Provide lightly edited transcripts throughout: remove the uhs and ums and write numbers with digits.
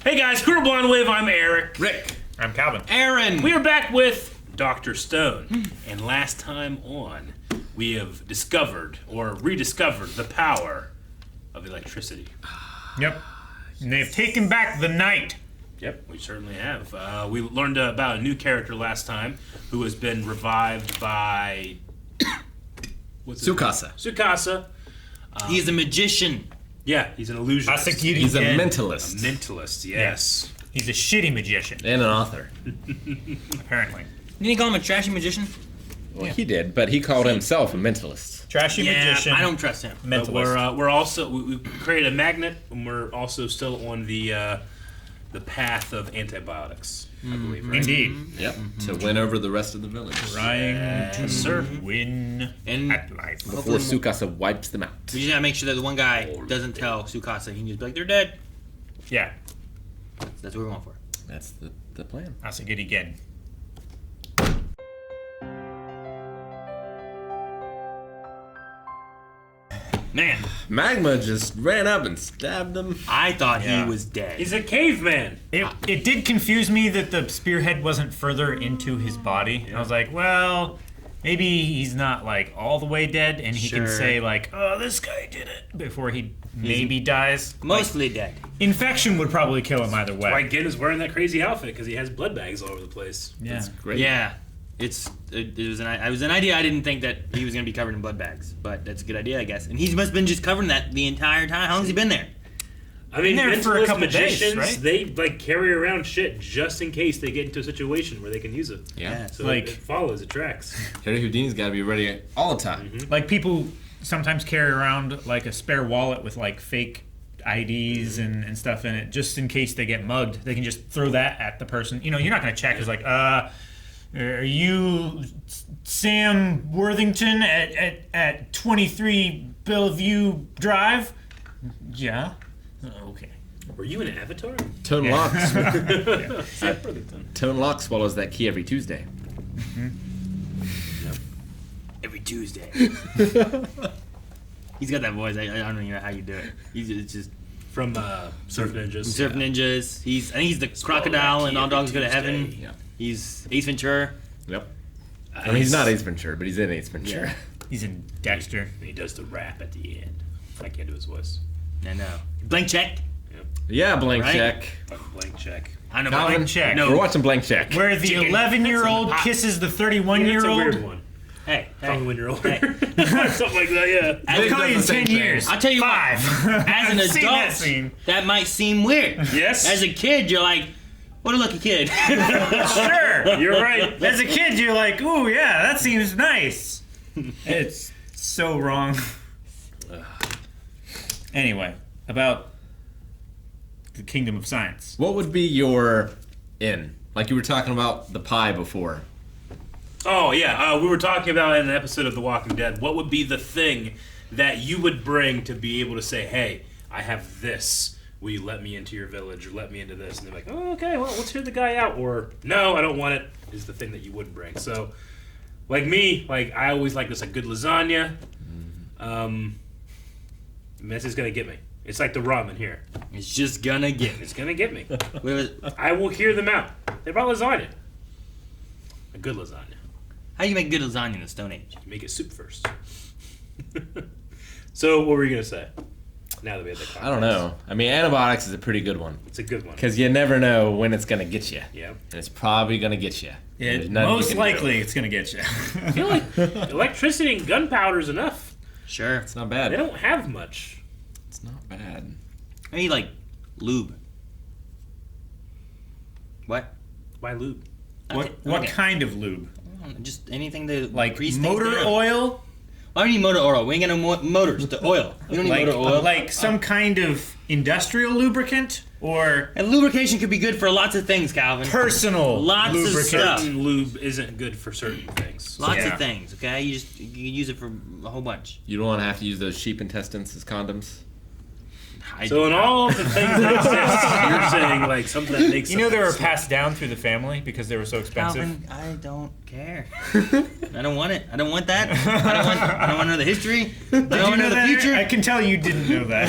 Hey guys, Crew Blonde Wave, I'm Eric. Rick. I'm Calvin. Aaron. We are back with Dr. Stone. And last time on, we have discovered, or rediscovered, the power of electricity. Yep. And they've taken back the night. Yep, we certainly have. We learned about a new character last time who has been revived by... Sukasa. Sukasa. He's a magician. Yeah, he's an illusionist. He's a mentalist. A mentalist, yes. He's a shitty magician, And an author. apparently. Didn't he call him a trashy magician? Well, he did, but he called himself a mentalist. Trashy magician. I don't trust him. But Mentalist. we're also we created a magnet, and we're also still on the path of antibiotics, I believe. Right? Indeed. Yep. To win over the rest of the village. Trying to sir. win And at life. Before Sukasa wipes them out. we just gotta make sure that the one guy doesn't tell Sukasa. He can just be like, they're dead. Yeah, That's what we're going for. That's the plan. that's a good again. Man, Magma just ran up and stabbed him. I thought Yeah. he was dead. He's a caveman. It did confuse me that the spearhead wasn't further into his body. I was like, well, maybe he's not like all the way dead, and he can Sure. say like, oh, this guy did it before he maybe dies. Mostly dead. Infection would probably kill him either way. Why Gin is wearing that crazy outfit because he has blood bags all over the place. Yeah. Great. Yeah. It was an idea. I didn't think that he was gonna be covered in blood bags, but that's a good idea, I guess. And he's must have been just covering that the entire time. How long's he been there? I mean, there for a mentalist couple days, magicians, right? they like carry around shit just in case they get into a situation where they can use it. Yeah. So Like- it follows, it tracks. Harry Houdini's got to be ready all the time. Like people sometimes carry around like a spare wallet with like fake IDs and stuff in it, just in case they get mugged. They can just throw that at the person. You know, you're not going to check. It's like, are you Sam Worthington at 23 Bellevue Drive? Yeah. Okay. Were you an avatar? Tone Lock. Sam Worthington. Tone Lock swallows that key every Tuesday. Every Tuesday. He's got that voice. I don't even know how you do it. It's just From Surf Ninjas. Surf Ninjas. I think he's the crocodile and All Dogs Go to Heaven. Yeah. He's Ace Ventura. Yep. I mean, he's not Ace Ventura, but he's in Ace Ventura. Yeah. He's in Dexter. And he does the rap at the end. I can't do his voice. I know. Blank Check. Yeah, Blank Right? Check. Fucking blank check. I know. Calvin, Blank Check. No. We're watching Blank Check. Where the Chicken. 11-year-old That's kisses the That's a 31-year-old. weird one. Hey. Probably when you're older. Hey. Something like that, yeah. As, I'll call you in does the same 10 thing. years. I'll tell you what, 5. as an I've seen that adult, scene. that might seem weird. Yes. As a kid, you're like, what a lucky kid. Sure. You're right. As a kid, you're like, ooh, yeah, that seems nice. It's so wrong. Anyway, about the kingdom of science. What would be your in? Like you were talking about the pie before. Oh, yeah. We were talking about in an episode of The Walking Dead. What would be the thing that you would bring to be able to say, hey, I have this. Will you let me into your village or let me into this? And they're like, oh, okay, well, let's hear the guy out. Or, no, I don't want it, is the thing that you would bring. So, like me, like I always like this, a good lasagna. This is going to get me. It's like the ramen here. It's just gonna get me. It's going to get me. Wait, wait, I will hear them out. They brought lasagna. A good lasagna. how do you make good lasagna in the Stone Age? You make it soup first. So, what were you going to say? Now that we had that I don't know. I mean, antibiotics is a pretty good one. It's a good one. Because you never know when it's going to get you. Yeah. And it's probably going to get you. There's nothing you Most can do. likely, it's gonna get you. I feel like electricity and gunpowder is enough. Sure. It's not They bad. don't have much. It's not bad. Maybe like lube. What? Why lube? What kind of lube? Just anything to Like grease things motor down. oil? Why do you need motor oil? We ain't got no motors. The oil. We don't need Like, motor oil. like some kind of industrial lubricant or And lubrication could be good for lots of things, Calvin. personal Lots of lubricant? stuff. Certain lube isn't good for certain things. Lots Yeah. of things, okay? You can use it for a whole bunch. You don't want to have to use those sheep intestines as condoms. So in all of the things that exist, you're saying like something that makes. You know they were something passed down through the family because they were so expensive. Calvin, I don't care. I don't want it. I don't want that. I don't want to know the history. I don't want to know the future. I can tell you didn't know that.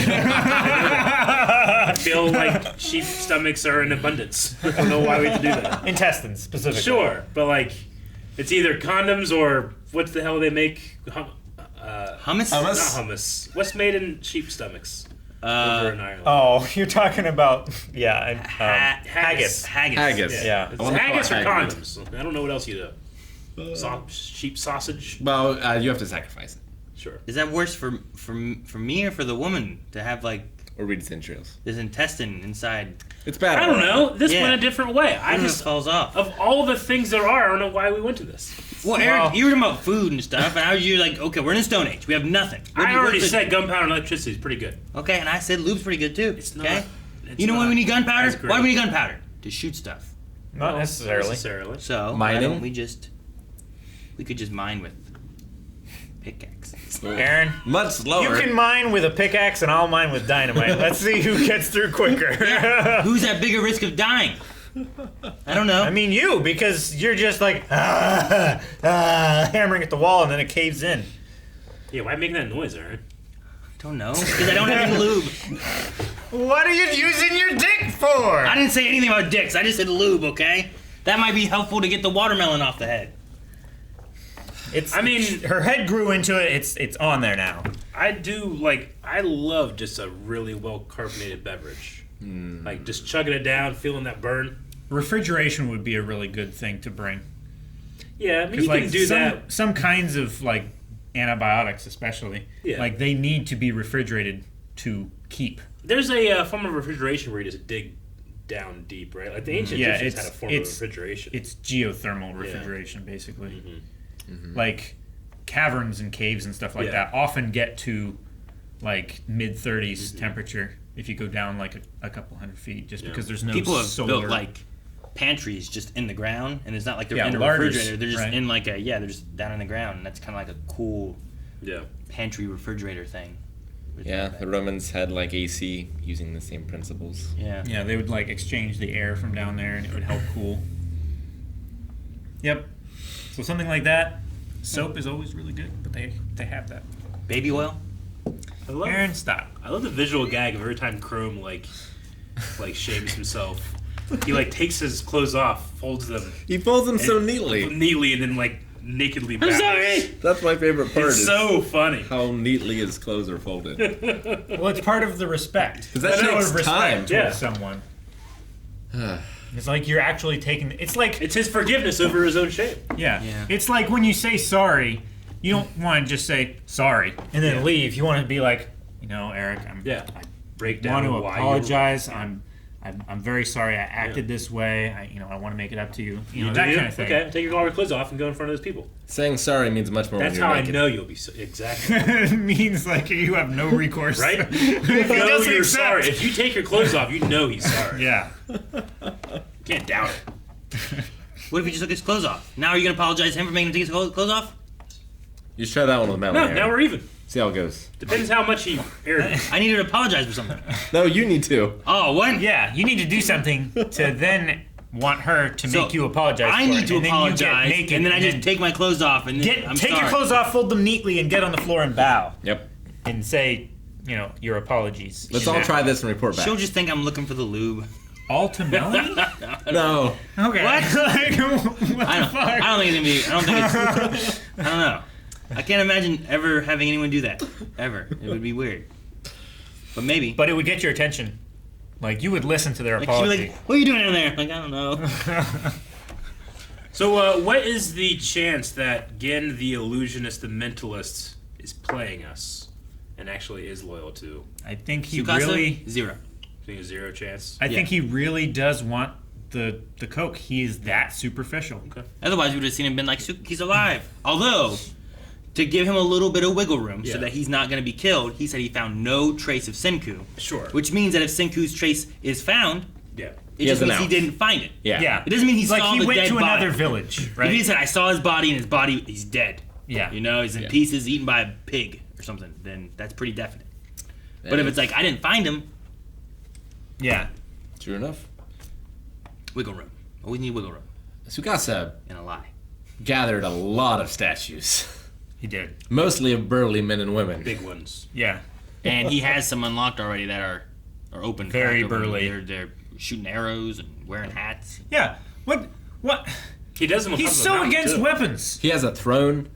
I feel like sheep stomachs are in abundance. I don't know why we have to do that. Intestines, specifically. Sure, but like, it's either condoms or what the hell they make? Hummus? Not hummus. What's made in sheep stomachs? Over in Ireland. Oh, you're talking about Haggis. Haggis. Yeah. I wanna call Haggis it or haggis. condoms? I don't know what else you do. Sheep sausage? Well, you have to sacrifice it. Sure. Is that worse for me or for the woman to have like Or read its entrails. this intestine inside? It's bad. I don't know. This Yeah. went a different way. I I just just, falls off. of all the things there are, I don't know why we went to this. Well, Eric, you were talking about food and stuff, and I was like, okay, we're in a Stone Age. We have nothing. I already said gunpowder and electricity is pretty good. Okay, and I said lube's pretty good too. It's not. Okay. It's You know why not we need gunpowder? as great. Why do we need gunpowder? To shoot stuff. Not necessarily. So Mining? why don't we could just mine with pickaxe. Aaron, Much slower. you can mine with a pickaxe and I'll mine with dynamite. Let's see who gets through quicker. Who's at bigger risk of dying? I don't know. I mean you, because you're just like hammering at the wall and then it caves in. Yeah, why making that noise, Aaron? I don't know because I don't have any lube. What are you using your dick for? I didn't say anything about dicks. I just said lube. Okay, that might be helpful to get the watermelon off the head. I mean, her head grew into it. It's on there now. I love just a really well carbonated beverage. Like just chugging it down, feeling that burn. Refrigeration would be a really good thing to bring. Yeah, I mean, you Like can do that. some kinds of like antibiotics, especially, Yeah. like they need to be refrigerated to keep. There's a form of refrigeration where you just dig down deep, right? Like the ancient Yeah, Egyptians it's- had a form of it's- refrigeration. It's geothermal refrigeration, basically. Mm-hmm. Like caverns and caves and stuff like Yeah. that often get to like mid 30s temperature if you go down like a couple hundred feet, just because there's no People have solar. built like pantries just in the ground, and it's not like they're Yeah, in a larders, refrigerator. They're just right. in like they're just down in the ground, and that's kind of like a cool Yeah. pantry refrigerator thing. Yeah, the Romans had like AC using the same principles. Yeah. Yeah, they would like exchange the air from down there, and it would help cool. Yep. So something like that. Soap is always really good, but they have that. Baby oil. I love, Aaron, stop. I love the visual gag of every time Chrome like shaves himself. He like takes his clothes off, folds them He folds them so neatly. and then like nakedly I'm backwards. sorry. That's my favorite part. It's is so funny. how neatly his clothes are folded. Well, it's part of the respect. 'Cause that It's a show takes of respect time. towards Yeah. someone. It's like you're actually taking. It's like It's his forgiveness over his own shame. yeah. Yeah. It's like when you say sorry, you don't want to just say sorry and then Yeah. leave. You want to be like, Eric, Yeah. I Break want down to why apologize. I'm very sorry. I acted this way. I want to make it up to you. you That do? kind of thing. Okay, take all your clothes off and go in front of those people. Saying sorry means much more That's when you're how I naked. know you'll be exactly It means like you have no recourse, right. If You he know doesn't you're accept- sorry. If you take your clothes off, you know he's sorry. Yeah. Can't doubt it. What if he just took his clothes off? Now are you gonna apologize to him for making him take his clothes off? You should try that one with Melanie. No, Aaron. now we're even. See how it goes. Depends how much he aired. I need her to apologize for something. No, you need to. Oh, what? Yeah, you need to do something to then want her to So, make you apologize. I for need it. to And then you get apologize, naked and then I just take my clothes off, and then I'm take sorry. your clothes off, fold them neatly, and get on the floor and bow Yep. and say, your apologies. Let's all try this and report back. She'll just think I'm looking for the lube. All to Melanie? No. Okay. What? Like, what I the don't. fuck? I don't think it's gonna be. I don't think it's. I don't know. I can't imagine ever having anyone do that. Ever. It would be weird. But maybe. But it would get your attention. Like, you would listen to their Like, she'd be apology. like, what are you doing down there? Like, I don't know. So, what is the chance that Gin, the illusionist, the mentalist, is playing us and actually is loyal to? I think he Tsukasa? really... Zero. I think a zero chance. I think he really does want the coke. He is that superficial. Okay. Otherwise, we would have seen him been like, he's alive. Although, to give him a little bit of wiggle room so Yeah. that he's not going to be killed, he said he found no trace of Senku. Sure. Which means that if Senku's trace is found, Yeah. it has just an means he ounce. didn't find it. Yeah. Yeah. It doesn't mean he like saw he the went dead to body. another village, If right? he said, I saw his body and his body, he's dead. Yeah. You know, he's in Yeah. pieces, eaten by a pig or something, then that's pretty definite. But if it's like I didn't find him, Yeah. True enough. wiggle room. Always need wiggle room Sukasa and a lie. gathered a lot of statues, He did. mostly of burly men and women. Big ones. Yeah. And he has some unlocked already that are open. Very cracked open. burly. They're shooting arrows and wearing hats. Yeah. What? He does them on top He's of the so mountain, against too. weapons. He has a throne.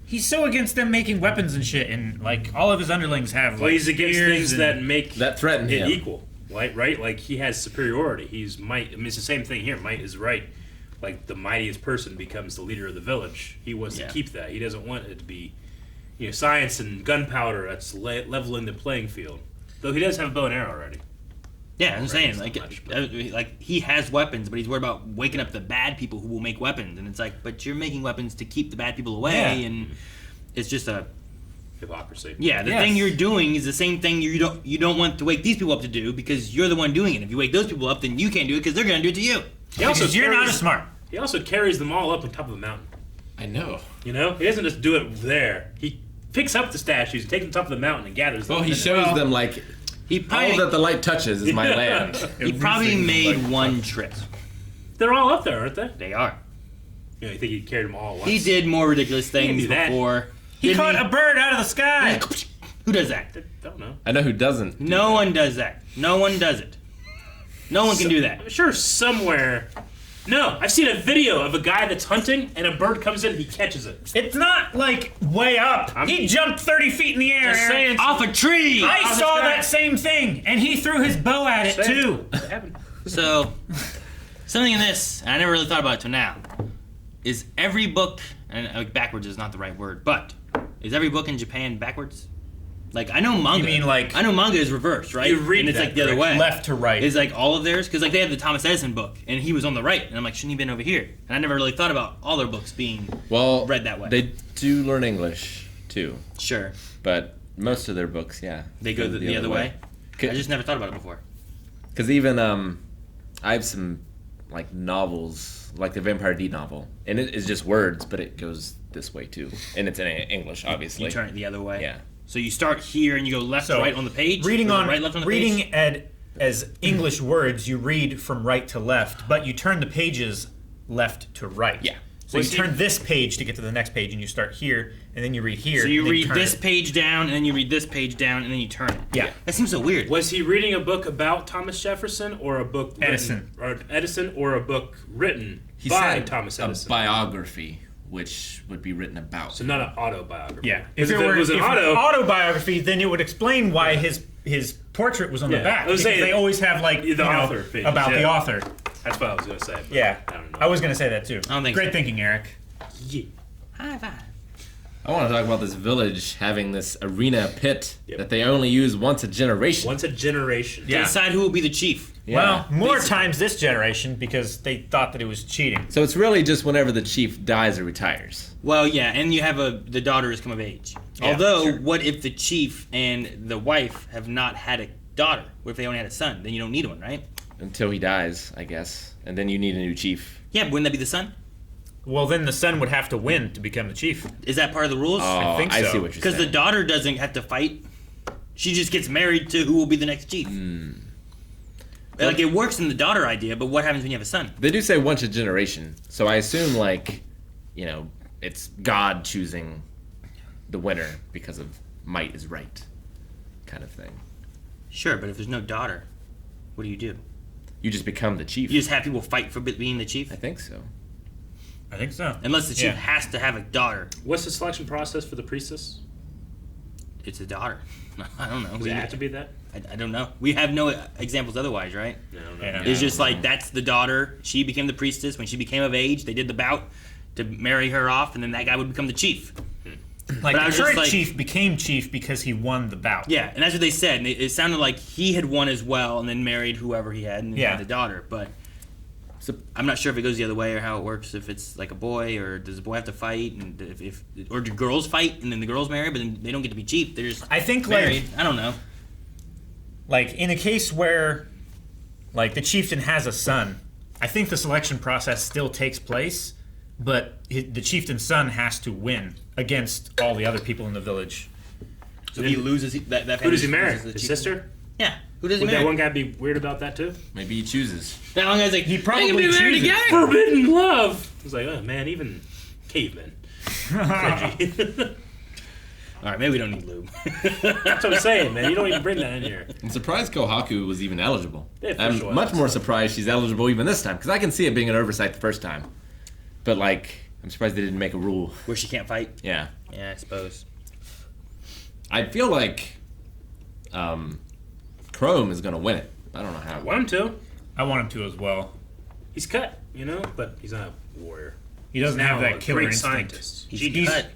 He's so against them making weapons and shit, and like all of his underlings have. Well, Like, he's against spears things and- that make That threaten it him. equal, right? Like he has superiority. He's might. I mean, it's the same thing here. Might is right. Like the mightiest person becomes the leader of the village. He wants Yeah. to keep that. He doesn't want it to be, science and gunpowder. That's leveling the playing field. Though he does have a bow and arrow already. Yeah, I'm Right, saying it's like, not much, like he has weapons, but he's worried about waking up the bad people who will make weapons, and it's like, but you're making weapons to keep the bad people away, Yeah. and it's just a Hypocrisy. yeah. The Yes. thing you're doing is the same thing you don't want to wake these people up to do because you're the one doing it. If you wake those people up, then you can't do it because they're gonna do it to you. He also Because you're not carries- as smart. He also carries them all up on top of the mountain. I know. He doesn't just do it there. He picks up the statues, takes them to the top of the mountain, and gathers them. Well, he And shows them like He all probably that the light touches is my land. he probably made one trip. They're all up there, aren't they? They are. You think he carried them all at once? He did more ridiculous things do that. before. He Didn't caught a bird out of the sky. Who does that? I don't know. I know who doesn't. No one does that. No one does it. No one can do that. I'm sure somewhere. No, I've seen a video of a guy that's hunting and a bird comes in and he catches it. It's not like way up. He jumped 30 feet in the air. Just saying. Off a tree. I Off the saw sky. that same thing, and he threw his bow at it too. It happened. So, something in this, and I never really thought about it till now, is every book, and backwards is not the right word, but is every book in Japan backwards? Like, I know manga. You mean like- I know manga is reversed, right? You read and it's that like the other direction. way. Left to right. Is like all of theirs? Because like they have the Thomas Edison book, and he was on the right, and I'm like, shouldn't he been over here? And I never really thought about all their books being Well, read that way. They do learn English too, Sure. but most of their books, yeah, They go the other way. I Cause just never thought about it before. even I have some like novels, like the Vampire D novel, and it is just words, but it goes this way too, and it's in English, obviously. You turn it the other way. Yeah. So you start here and you go left to So, right on the page. Reading or on right left on the page. reading as English words, you read from right to left, but you turn the pages left to right. Yeah. So you turn this page to get to the next page, and you start here, and then you read here. So you and then read turn this it. page down, and then you read this page down, and then you turn it. Yeah. That seems so weird. Was he reading a book about Thomas Jefferson or a book Edison. or a book written He by said Thomas a Edison? biography, which would be written about. So not an autobiography. Yeah. If it was an autobiography, then it would explain why his portrait was on the Yeah. back. I was Because saying they always have like the author pages, about the yeah. author. That's what I was going to say. but Yeah. I don't know. I was gonna say that too. I don't think Great so. thinking, Eric. Yeah. High five. I want to talk about this village having this arena pit Yep. that they only use once a generation. Once a generation. Yeah. Decide who will be the chief. Yeah. Well, more basically. times this generation because they thought that it was cheating. So it's really just whenever the chief dies or retires. Well, yeah, and you have the daughter has come of age. Yeah, Although, sure. what if the chief and the wife have not had a daughter? What if they only had a son? Then you don't need one, right? Until he dies, I guess. And then you need a new chief. Yeah, but wouldn't that be the son? Well, then the son would have to win to become the chief. Is that part of the rules? Oh, think I so. see what you're Because saying. the daughter doesn't have to fight. She just gets married to who will be the next chief. Like, it works in the daughter idea, but what happens when you have a son? They do say once a generation, so I assume it's God choosing the winner because of might is right, kind of thing. Sure, but if there's no daughter, what do? You just become the chief. You just have people fight for being the chief? I think so. I think so. Unless the chief Yeah. has to have a daughter. What's the selection process for the priestess? It's a daughter. I don't know. Does it have to be that? I don't know. We have no examples otherwise, right? No. Yeah. It's just like that's the daughter. She became the priestess. When she became of age, they did the bout to marry her off, and then that guy would become the chief. Like But I the was just current like- chief became chief because he won the bout. Yeah, and that's what they said. And it sounded like he had won as well, and then married whoever he had, and then Yeah. had the daughter. But So I'm not sure if it goes the other way or how it works. If it's like a boy, or does the boy have to fight, and if or do girls fight and then the girls marry, but then they don't get to be chief. They're just I think married. I don't know. like in a case where like the chieftain has a son, I think the selection process still takes place, but the chieftain's son has to win against all the other people in the village. So he loses that. Who does he marry? loses the His chief- sister? Yeah. Who does he Would marry? that one guy be weird about that too? Maybe he chooses. That one guy's like, He "They probably can be married chooses. together." Forbidden love. He's like, oh man, even cavemen. Cringy. All right, maybe we don't need lube. That's what I'm saying, man. You don't even bring that in here. I'm surprised Kohaku was even eligible. Yeah, for I'm sure. much more surprised she's eligible even this time, because I can see it being an oversight the first time. But, like, I'm surprised they didn't make a rule. Where she can't fight. Yeah. Yeah, I suppose. I feel like Chrome is going to win it. I don't know how. I want him to. I want him to as well. He's cut, you know, but he's not a warrior. He doesn't He's have now that a killer great instinct. scientist. He's Genius. cut.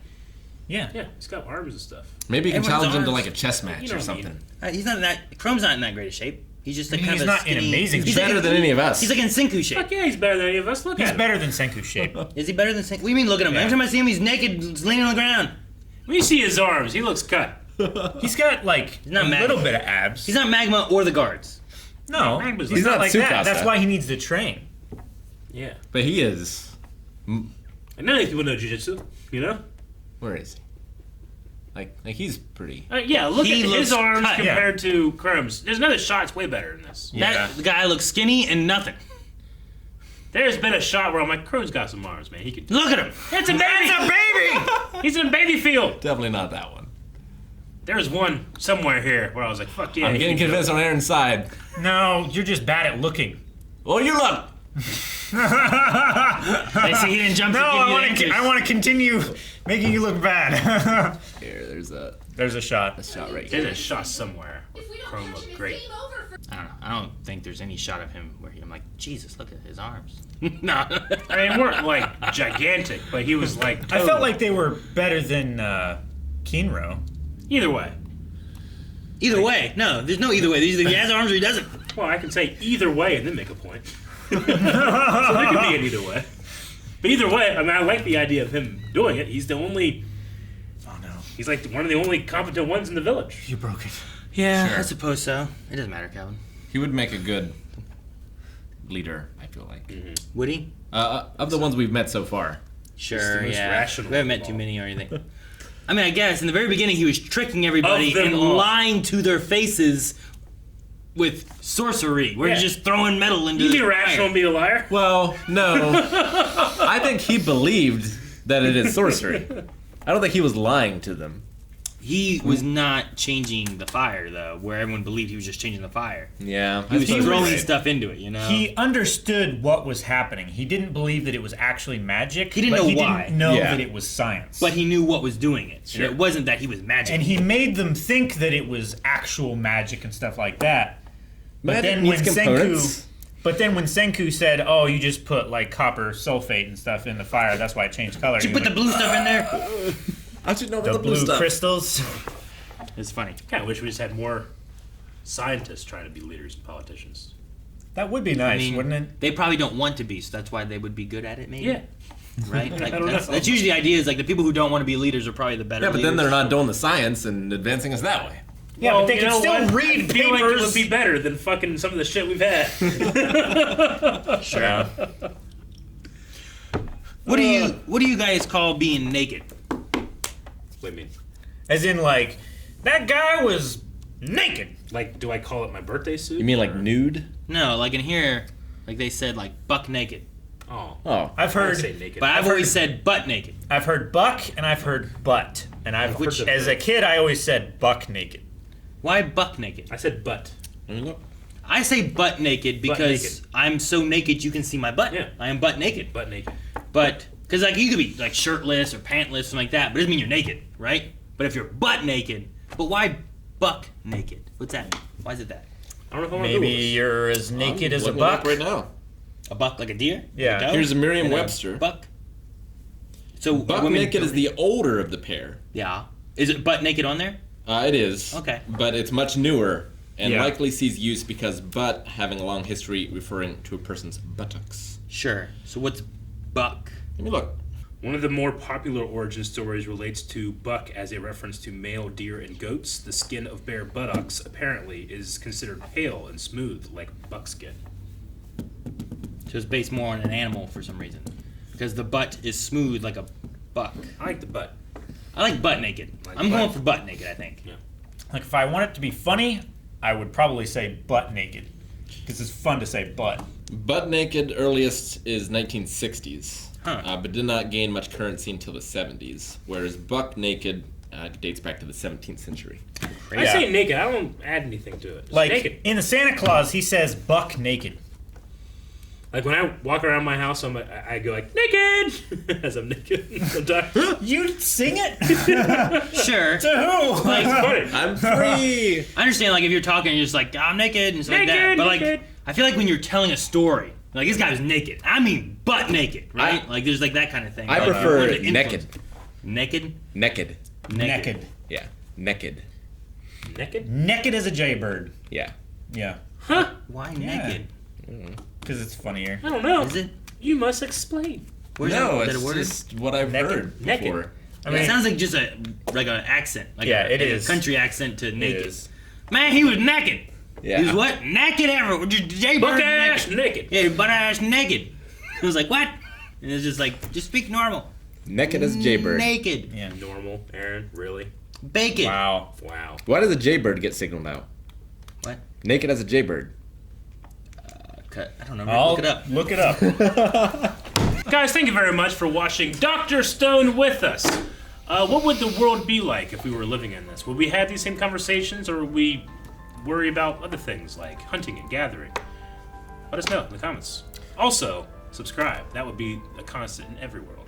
Yeah. Yeah, he's got arms and stuff. Maybe you can Everyone's challenge him to, arms. like, a chess match You or don't something. He's not in that. Chrome's not in that great of shape. He's just like I mean, kind he's of a not in skinny, amazing He's shape. better than any of us. He's like in Senku shape. Fuck yeah, he's better than any of us. Look He's at him. better than Senku's shape. Is he better than Senku? What do you mean? Look at him. Yeah. Every time I see him, he's naked, leaning on the ground. When you see his arms, he looks cut. He's got like not a mad. little bit of abs. He's not Magma or the guards. no, Magma's he's like- not like He's not that. Tsukasa. That's why he needs to train. Yeah. But he is. And none of these people know jujitsu, you know? Where is he? Like he's pretty. Yeah, look He at his looks arms cut. compared to Chrome's. There's another shot's way better than this. Yeah. That guy looks skinny and nothing. There's been a shot where I'm like, Chrome's got some arms, man. He could. Look at him. It's a baby! He's in baby field. Definitely not that one. There's one somewhere here where I was like, fuck yeah. I'm he getting can go. convinced on Aaron's side. No, you're just bad at looking. Well, you look. I see he didn't jump No, to give you I answers. want to continue making you look bad. Here, there's a There's a shot. shot right There's here. a shot somewhere. If we don't Chrome catch looked him, great. it's game over for I don't know. I don't think there's any shot of him where I'm like, Jesus, look at his arms. No. I mean, weren't like gigantic, but he was like. I felt like they were better than Kinro. Either way. Either way. No, there's no either way. Either he has arms or he doesn't. Well, I can say either way and then make a point. So there could be an either way. But either way, I mean, I like the idea of him doing it. He's the only. Oh no, He's like one of the only competent ones in the village. you broke it. Yeah, Sure. I suppose so. It doesn't matter, Calvin. He would make a good leader, I feel like. Would he? Of the ones we've met so far. Sure, most yeah. rational We haven't met of too all. many or anything. I mean, I guess in the very beginning he was tricking everybody Of them and all. lying to their faces with sorcery, where he's Yeah. just throwing metal into You the be rational fire. and be a liar. Well, no. I think he believed that it is sorcery. I don't think he was lying to them. He was not changing the fire, though, where everyone believed he was just changing the fire. Yeah. He was I suppose throwing you're right. stuff into it, you know? He understood what was happening. He didn't believe that it was actually magic. He didn't but know he why. Didn't know Yeah. that it was science. But he knew what was doing it. Sure. And it wasn't that he was magic. and he made them think that it was actual magic and stuff like that. But Magic then needs when components. Senku said, "Oh, you just put like copper sulfate and stuff in the fire. That's why it changed color." Did you He put the was blue stuff in there? I should know like, the blue crystals. It's funny. Kind of wish we just had more scientists trying to be leaders and politicians. That would be nice, I mean, wouldn't it? they probably don't want to be, so that's why they would be good at it, maybe? Yeah. Right? Like, I don't that's, know. that's usually the idea is like the people who don't want to be leaders are probably the better Yeah, but then leaders. they're not doing the science and advancing us that way. Yeah, Well, but they you can know still what? read I feel like it papers. would be better than fucking some of the shit we've had. Sure. What do you guys call being naked? What do you mean? As in, like, that guy was naked. Like, do I call it my birthday suit? You mean like Or- nude? No, like in here, like they said like buck naked. Oh. Oh. I've I heard, say naked. But I've heard- always said butt naked. I've heard buck and I've heard butt, and I've Which of as a them? kid I always said buck naked. Why buck naked? I said butt. Let me look. I say butt naked because naked. I'm so naked you can see my butt. Yeah. I am butt naked. Butt naked. But because like you could be like shirtless or pantless, something like that, but it doesn't mean you're naked, right? But if you're butt naked, but why buck naked? What's that mean? Why is it that? I don't know if I want to Maybe you're as naked as a Looking it up buck. right now. A buck like a deer? Yeah. Like a doe? Here's a And Merriam-Webster. Buck. So Buck women naked is the older of the pair. Yeah. Is it butt naked on there? It is. Okay. But it's much newer and Yeah. likely sees use because butt having a long history referring to a person's buttocks. Sure. So what's buck? Let me look. One of the more popular origin stories relates to buck as a reference to male deer and goats. The skin of bare buttocks, apparently, is considered pale and smooth, like buckskin. So it's based more on an animal for some reason. Because the butt is smooth like a buck. I like the butt. I like butt naked. Like I'm butt. going for butt naked, I think. Yeah. Like if I want it to be funny, I would probably say butt naked, because it's fun to say butt. Butt naked earliest is 1960s, Huh. but did not gain much currency until the 70s. Whereas buck naked dates back to the 17th century. I Yeah. say naked. I don't add anything to it. Just Like naked. in the Santa Claus, he says buck naked. Like when I walk around my house, I go like naked as I'm naked sometimes. You sing it? Sure. To who? Like, Funny. I'm free! I understand, like, if you're talking, you're just like, I'm naked and stuff like that. Naked, But, like, naked. I feel like when you're telling a story, like, this guy was naked. I mean, butt naked, right? Like, there's, like, that kind of thing. I Like, prefer under influence. naked. Naked? Naked. Naked. Yeah. Naked. Naked? Naked as a jaybird. Yeah. Yeah. Huh? Why Yeah. naked? Because it's funnier. I don't know. Is it? You must explain. Where's No, that, it's that a word? just what I've Naked. heard Naked. before. I mean, It sounds like just an accent. Like Yeah, a, it like is. a country accent to naked. is. Man, he was naked. Yeah. He was what? Naked ever. Just jaybird Buck ass naked. naked. Yeah, butt ass naked. It was like, what? And it's just like, just speak normal. Naked as a jaybird. Naked. yeah. Normal, Aaron. Really? Bacon. Wow. Wow. Why does a jaybird get signaled out? What? Naked as a jaybird. I don't know. I'll Look it up. Look it up. Guys, thank you very much for watching Dr. Stone with us. What would the world be like if we were living in this? Would we have these same conversations, or would we worry about other things like hunting and gathering? Let us know in the comments. Also, subscribe. That would be a constant in every world.